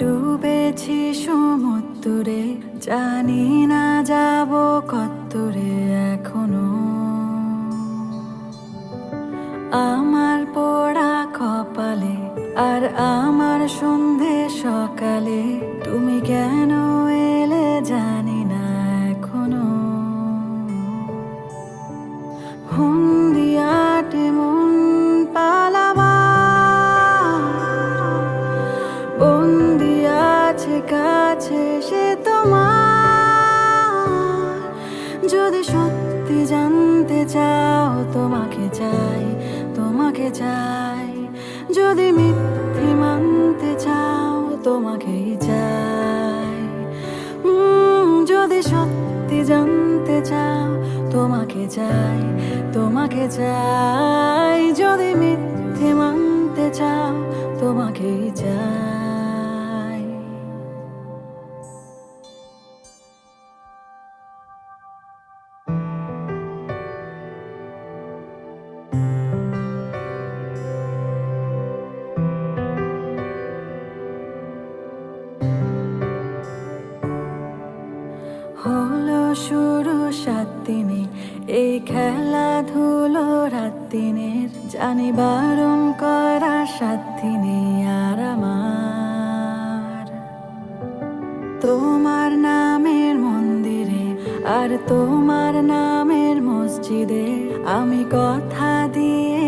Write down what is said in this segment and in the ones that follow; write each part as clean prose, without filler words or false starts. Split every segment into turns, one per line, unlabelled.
ডুবেছি সমুদ্রে, জানি না যাব কতদূরে এখনো। আমার পোড়া কপালে আর আমার সন্ধে সকালে তুমি কেন এলে জানি না এখনো। ফন্দিয়াটে মন পালাবা, বন্দি আছে কাছে সে তোমার। যদি সত্যি জানতে চাও তোমাকে চাই, তোমাকে চাই। যদি মিথ্যে মানতে চাও তোমাকেই চাই। যদি সত্যি জানতে চাও তোমাকে চাই, তোমাকে চাই। যদি মিথ্যে মানতে চাও তোমাকেই চাই। হলো শুরু 7 দিনে এই খেলাধুলো রাত দিনের, জানি বারণ করা 7 দিনে আর আমার। তোমার নামের মন্দিরে আর তোমার নামের মসজিদে আমি কথা দিয়ে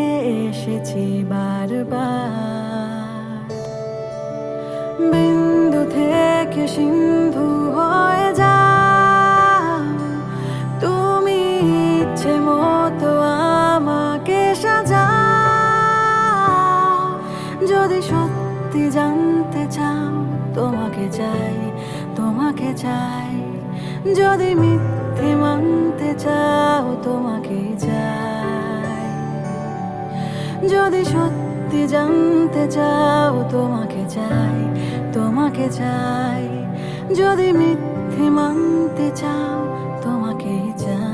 এসেছি বারবার। বিন্দু থেকে সিন্ধু হয়ে যা তুমি, ইচ্ছে মতো আমাকে সাজাও। যদি সত্যি জানতে চাও তোমাকে চাই, তোমাকে চাই। যদি মিথ্যে মানতে চাও তোমাকে চাই। যদি সত্যি জানতে চাও তোমাকে চাই, তোমাকে চাই। যদি মিথ্যে মানতে চাও তোমাকে চাই।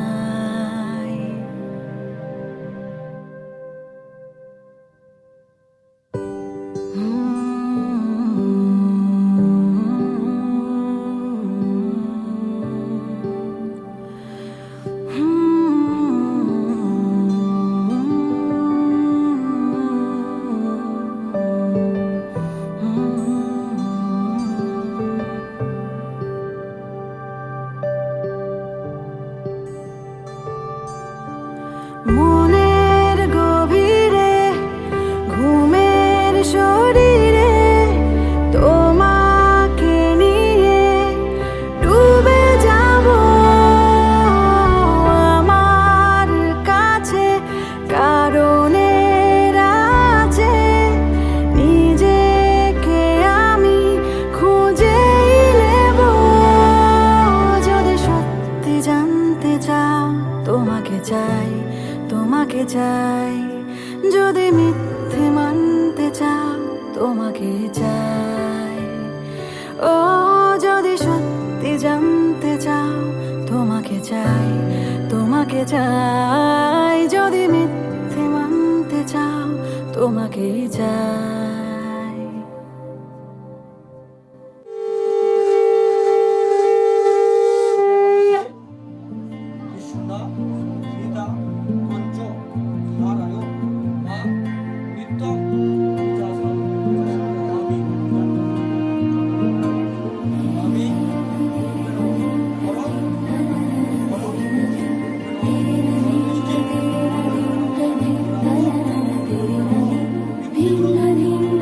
মনের গভীরে ঘুমের শরীরে তোমাকে নিয়ে ডুবে যাব। আমার কাছে কারণের আছে, নিজেকে আমি খুঁজেই নেব। যদি সত্যি জানতে চাও তোমাকে চাই, তোমাকে চাই। যদি মিথ্যে মানতে চাও তোমাকে চাই। ও যদি সত্যি জানতে চাও তোমাকে চাই, তোমাকে চাই। যদি মিথ্যে মানতে চাও তোমাকে চাই।
Bing, bing,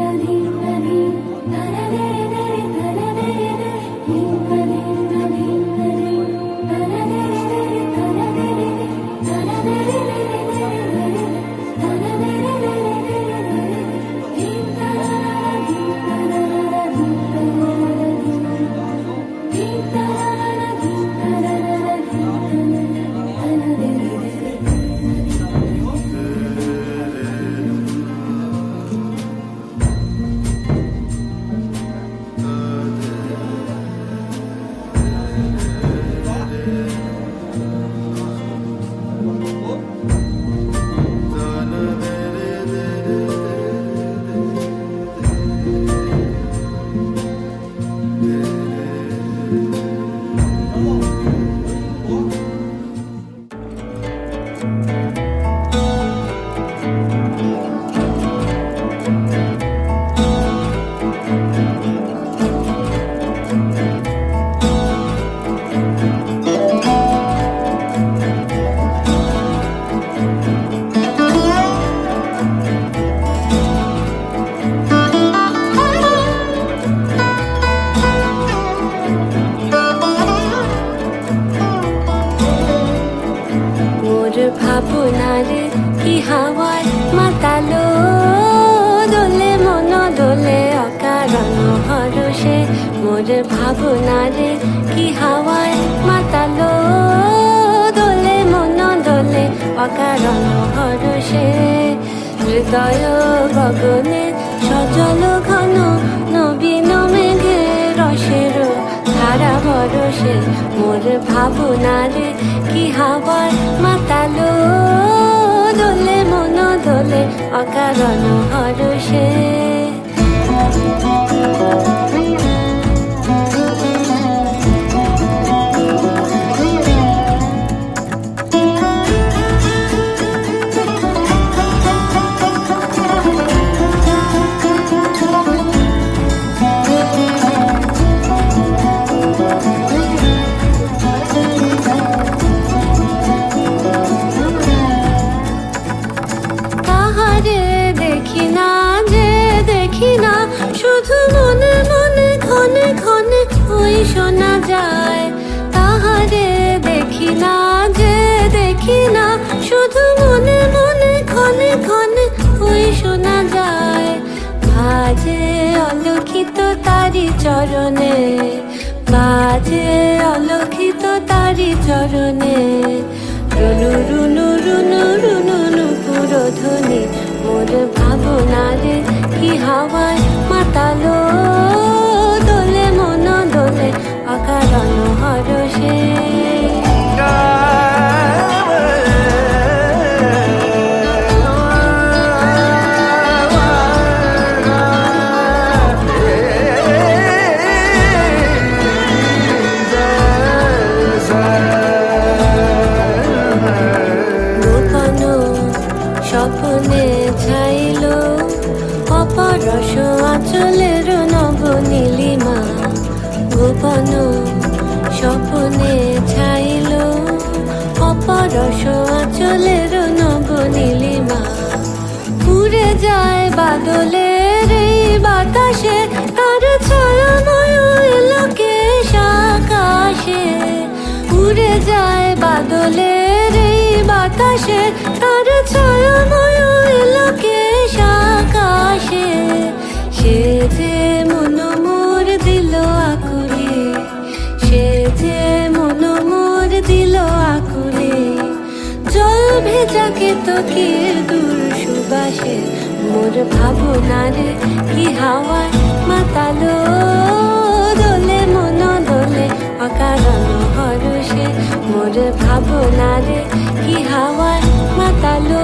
মোর ভাবনারে কি হাওয়ায় মাতালো, দোলে মন দোলে অকারণ হরষে, হৃদয় গগনে সজল ঘন নবীন মেঘে রসের ধারা বরসে, মোর ভাবনারে কি হাওয়ায় মাতালো, দোলে মন দোলে অকারণ হরষে। শুধু মনে মনে ক্ষণে ক্ষণে ওই শোনা যায়, তাহারে দেখি না যে দেখি না, শুধু মনে মনে ক্ষণে ক্ষণে ওই শোনা যায়। বাজে অলক্ষিত তারি চরণে, বাজে অলক্ষিত তারি চরণে, রুনু রুনু রুনু রুনু নুপুর ধ্বনি, মোর ভাবনারে কি হাওয়ায় মাতালো, দোলে মন দোলে অকারণ হরষে। গোপন স্বপ্নে ছাইল অপরস আঁচলের নব নীলিমা, গোপন স্বপ্নে ছাইল অপরস আঁচলের নব নীলিমা, উড়ে যায় বাদলের এই বাতাসে, তার ছায়াময় এলোকেশ আকাশে, উড়ে যায় বাদলের এই বাতাসে, তার ছায়াময় এলোকেশ আকাশে, সে যে মন মোর দিল আকুলে, সে যে মন মোর দিল আকুলে, জল ভেজা কেতকীর দূর সুবাসে, মোর ভাবনারে কি হাওয়ায় মাতালো, দোলে মন দোলে অকারণ হরষে, মোর ভাবনারে কি হাওয়ায় মাতালো,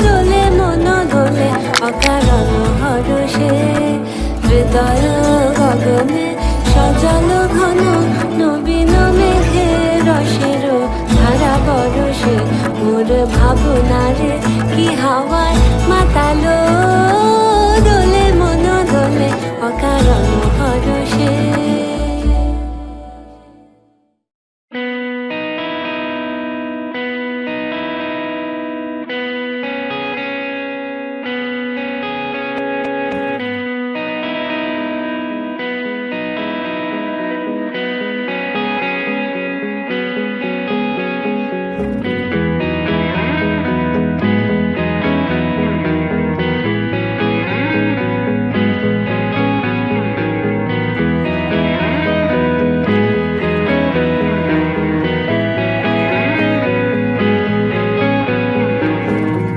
দোলে মন দোলে অকারণ হরষে, হৃদয় গগনে সজল ঘন নবীন মেঘে রসের ধারা বরসে, মোর ভাবনারে কি হাওয়ায় মাতালো, দোলে মন দোলে অকারণ হরষে।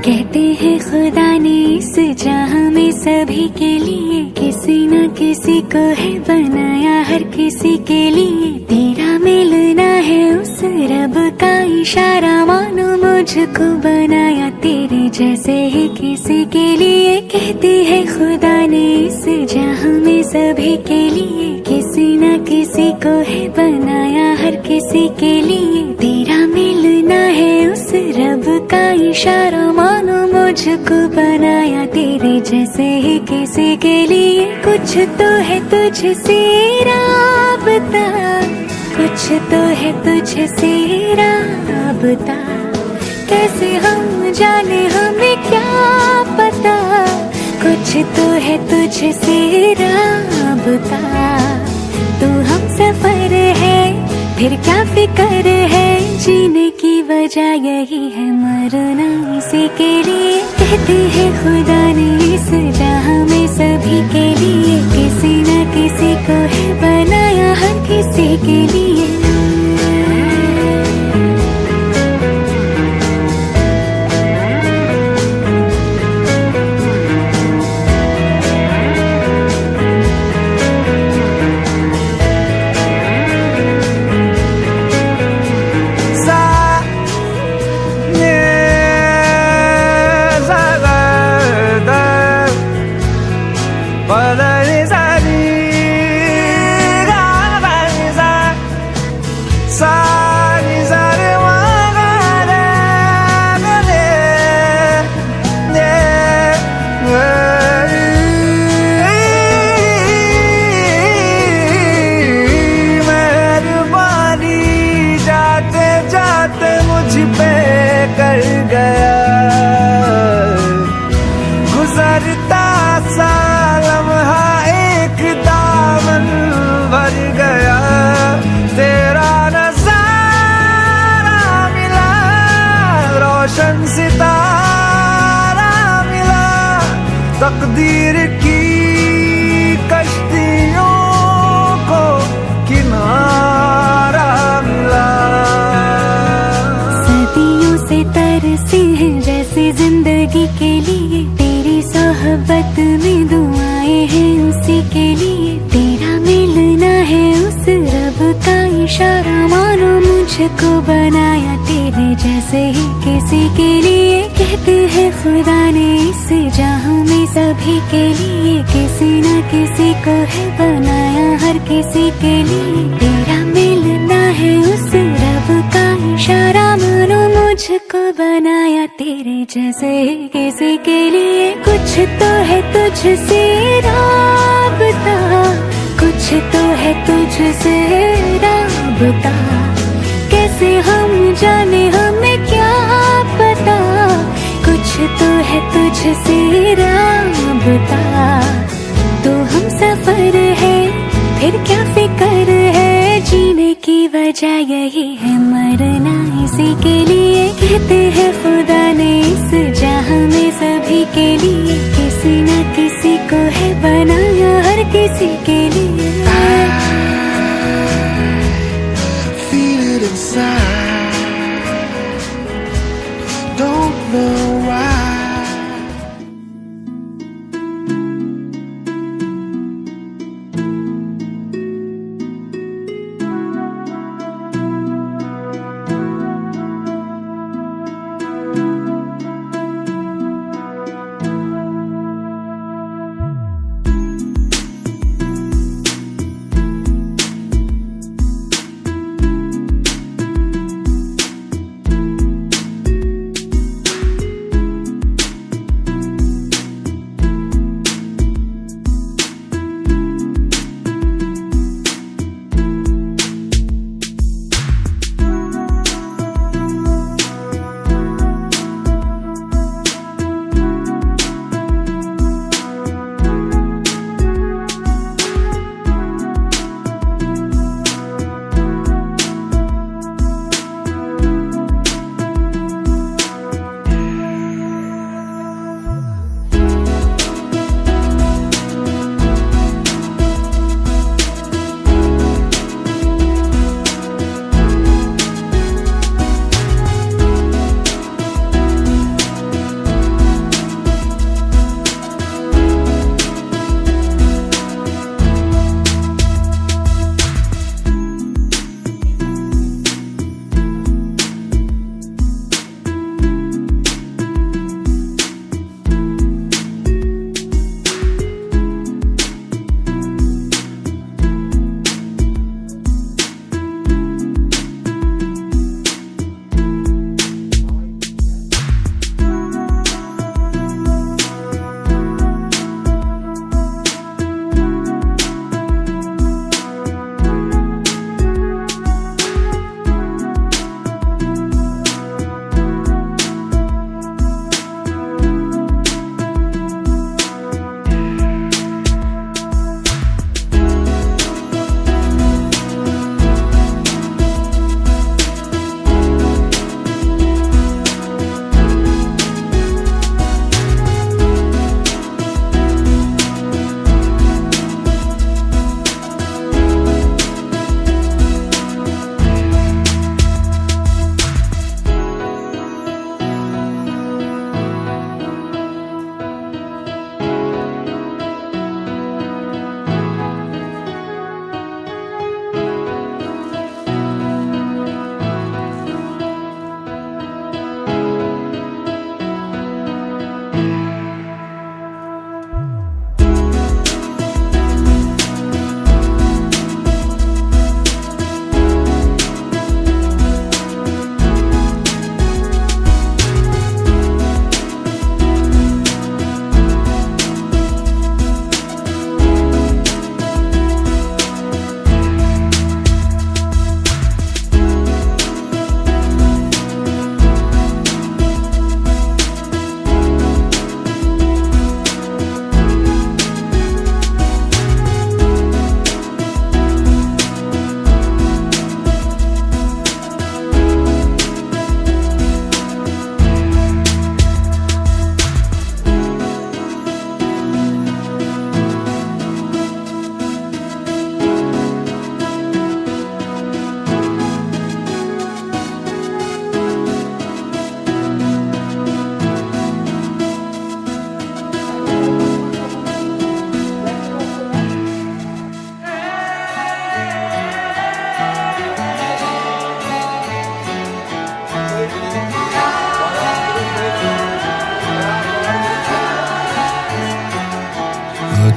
कहते हैं खुदा ने इस जहां में सभी के लिए किसी न किसी को है बनाया, हर किसी के लिए तेरा मिलना है उस रब का इशारा, मानो मुझको बनाया तेरे जैसे ही किसी के लिए। कहते हैं खुदा ने इस जहां में सभी के लिए किसी न किसी को है बनाया, हर किसी के लिए तेरा मिलना है उस रब का इशारा, मानो मुझको बनाया तेरे जैसे ही किसी के लिए। कुछ तो है तुझसे राबता, कुछ तो है तुझसे राबता, कैसे हम जाने हमें क्या पता, कुछ तो है तुझसे राबता। तू हम सफर है फिर क्या फिक्र है, जीने की वजह यही है मरना इसी के लिए। कहते हैं खुदा ने इस जहां में सभी के लिए किसी न किसी को गाते हैं जैसे जिंदगी के लिए, तेरी सोहबत में दुआएं हैं उसी के लिए, तेरा मिलना है उस रब का इशारा, मानो मुझको बनाया तेरे जैसे ही किसी के लिए, कहते हैं खुदा ने इस जहां में सभी के लिए, किसी न किसी को है बनाया हर किसी के लिए, तेरा मिलना है उस रब का इशारा, मानो मुझको बनाया तेरे जैसे ही किसी के लिए, कुछ तो है तुझसे राबता, कुछ तो है तुझसे राबता, कैसे हम जाने हमें क्या पता, कुछ तो है तुझसे राबता, तो हम सफर है फिर क्या फिक्र है, जीने की वजह यही है मरना इसी के लिए, कहते हैं खुदा ने इस जहां में सभी के लिए, किसी न किसी को है बनाया हर किसी के लिए।
Feel it inside, don't know why.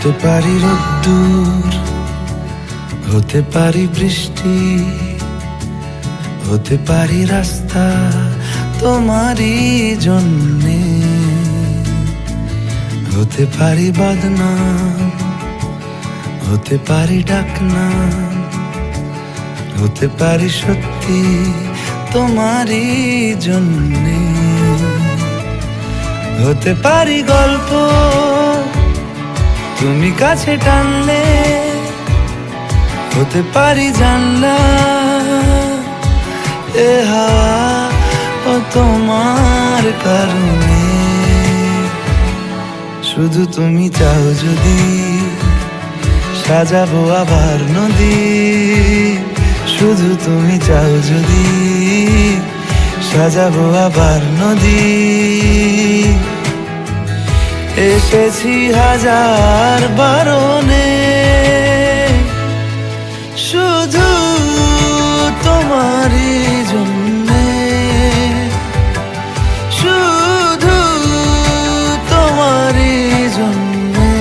হতে পারি রোদ্দুর, হতে পারি বৃষ্টি, হতে পারি রাস্তা তোমারই জন্যে, হতে পারি বদনাম, হতে পারি ডাকনাম, হতে পারি সত্যি তোমারই জন্যে, হতে পারি গল্প তুমি কাছে টানলে, হতে পারি জানলা এ হাওয়া ও তোমার কারণে। শুধু তুমি চাও যদি সাজাবো আবার নদী, শুধু তুমি চাও যদি সাজাবো আবার নদী। এসেছি হাজার বারণে শুধু তোমারই জন্যে, শুধু তোমারই জন্যে,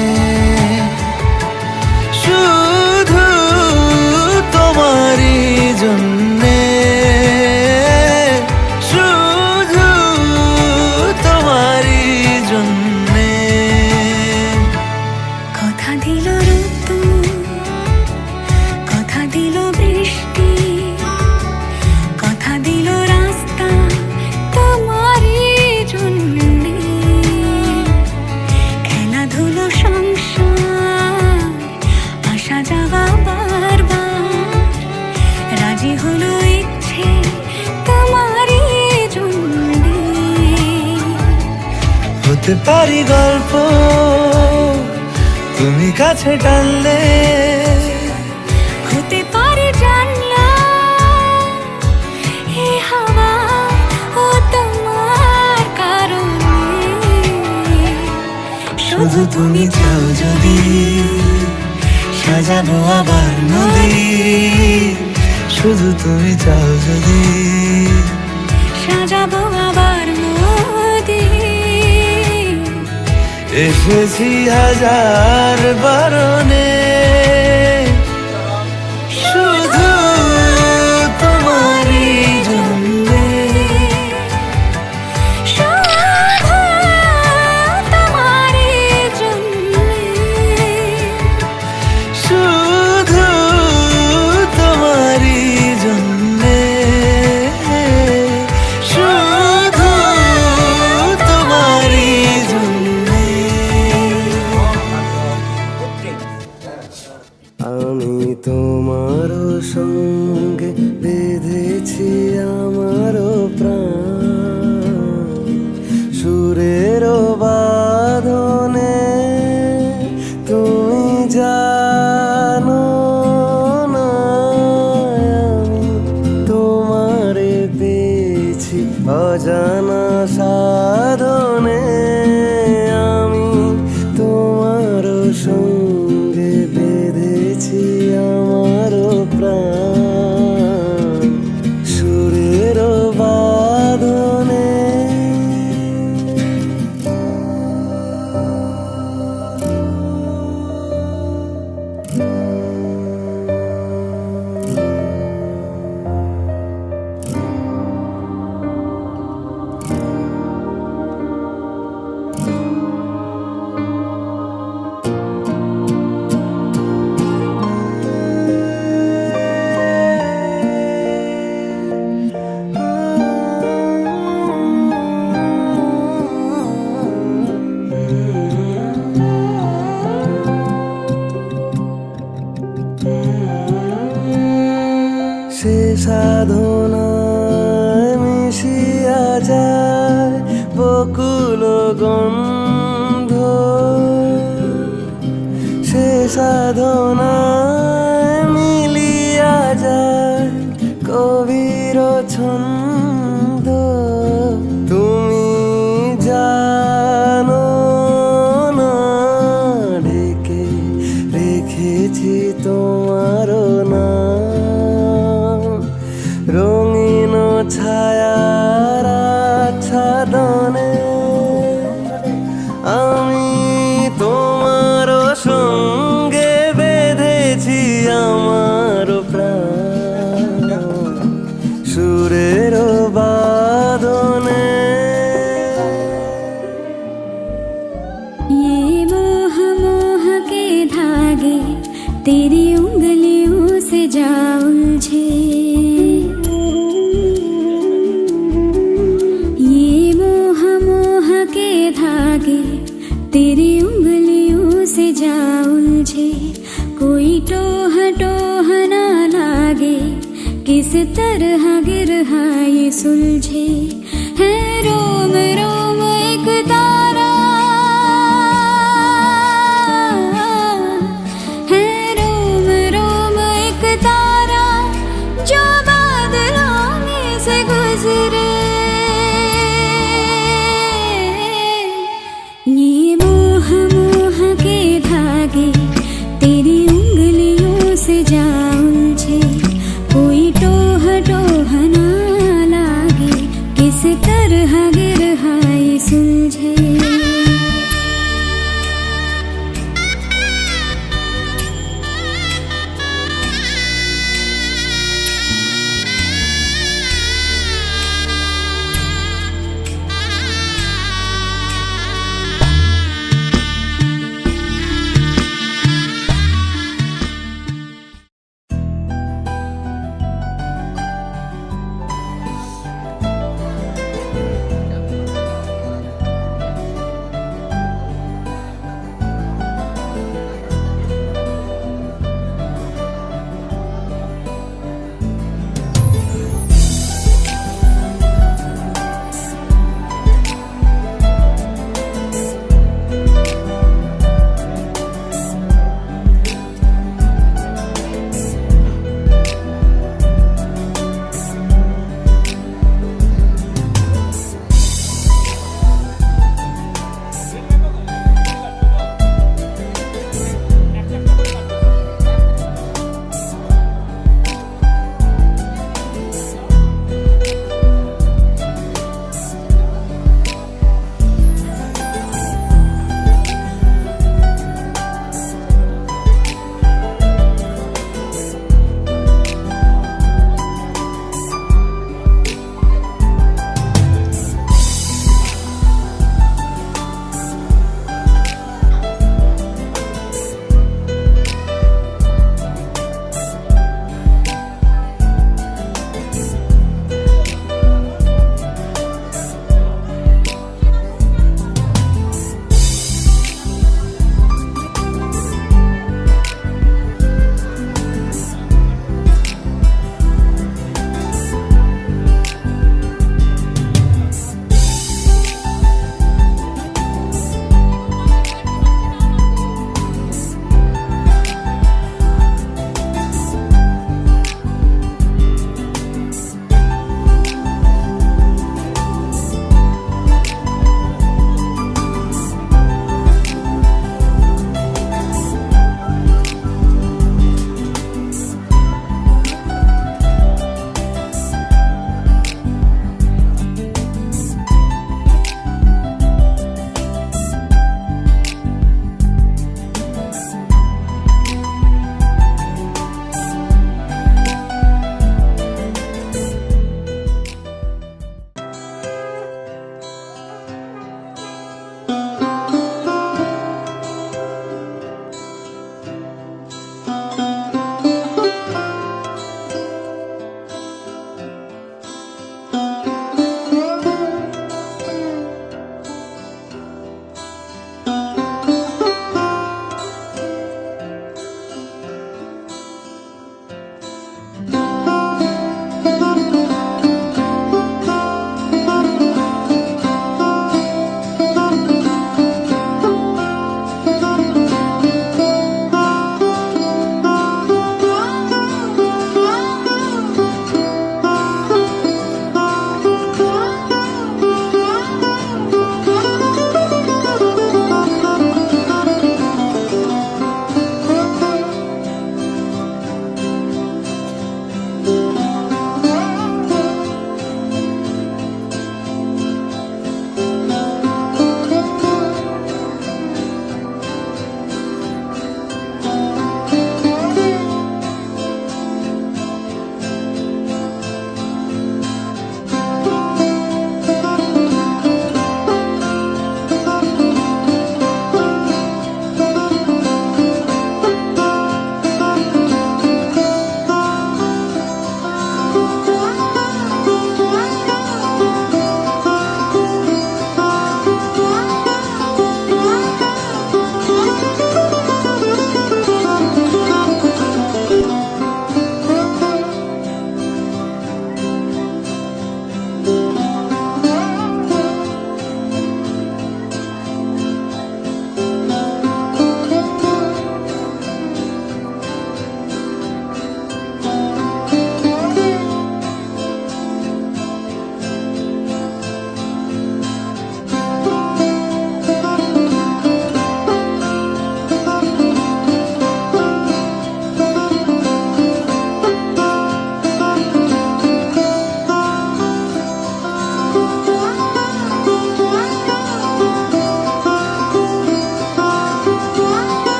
শুধু তোমারই জন্যে, শুধু তোমারই জন্যে।
কথা দিল ঋতু, কথা দিল বৃষ্টি, কথা দিল রাস্তা তোমারই জন্যে, খেলাধুলো সংসার আসা যাওয়া বারবার, রাজি হলো ইচ্ছে তোমারই জন্যে।
হতে পারি গল্প তুমি কাছে টানলে,
হতে পারে জানলা এ হাওয়া ও তোমার কারণে।
শুধু তুমি চাও যদি সাজাবো আবার নদী, শুধু তুমি চাও যদি
সাজাবো আবার নদী।
এসেছি হাজার বারণে শুধু তোমারই জন্যে,
শুধু তোমারই জন্যে,
শুধু তোমারই জন্যে, শুধু তোমারই জন্যে।
আমি তোমার সঙ্গে বেঁধেছি আমারও প্রাণ, সুরের বাঁধনে তুমি জানো না আমি তোমারে পেয়েছি অজানা সাধনে। আমি তোমার সঙ্গে বেঁধেছি আমারও প্রাণ, সুরের বাঁধনে। সে সাধনায় মিশিয়া যায় বকুল গন্ধ, সে সাধনায় মিলিয়া যায় কবির ছন্দ। তুমি জানো না ঢেকে রেখেছি তোমার নাম, রঙিন ছায়ার আচ্ছাদনে আমি তোমার সঙ্গে আমার প্রাণ সুরের বাঁধনে।
ये मोह मोह के धागे तेरी उंगलियों से जा उलझे, ये मोह मोह के धागे तेरी उंगलियों से जा उलझे। कोई टोह टोह ना लागे, किस तरह गिरहा ये सुलझे। है रोम रोम एक तारा, है रोम रोम एक तारा जो बादलों में से गुजरे। ये मोह मोह के धागे तेरी उंगलियों से जा उलझे। कोई टोह टोह ना लागे, किस तरह गिरहा ये सुलझे।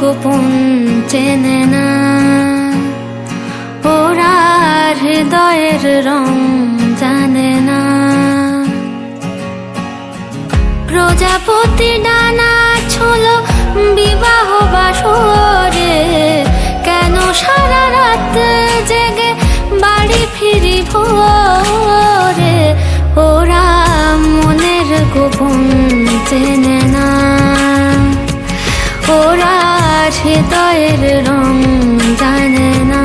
গোপন চেনে না, ওরা হৃদয়ের রং জানে না। প্রজাপতি ডানা ছোলো বিবাহ বাসরে, কেন সারা রাত জেগে বাড়ি ফিরি ভোরে, ওরা মনের গোপন চেনে না, ওরা হৃদয়ের রং জানে না।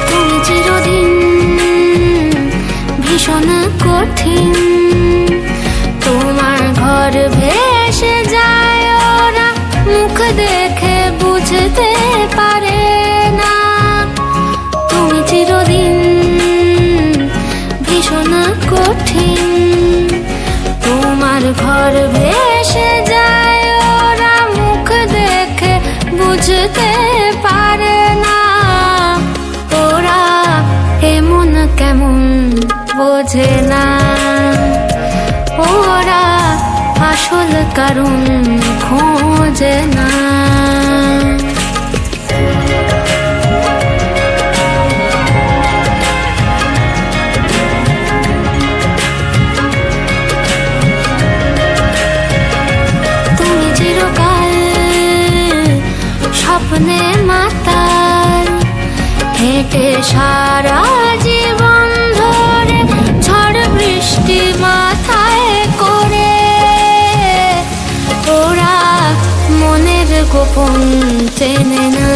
তুমি চিরদিন ভীষণ কঠিন, তোমার ঘর ভেসে যায়, ওরা মুখ দেখে বুঝতে পারে না। তুমি চিরদিন ভীষণ কঠিন, তোমার ঘর ভেসে যায়, ওরা মুখ দেখে বুঝতে পারে না। ওরা এমন কেমন বোঝে না, ওরা আসল কারণ খোঁজে না। তুমি চিরকাল স্বপ্নে মাতাল, হেঁটে সারা জীবন ধরে ঝড় বৃষ্টি মাথায় করে, ওরা মনের গোপন চেনে না।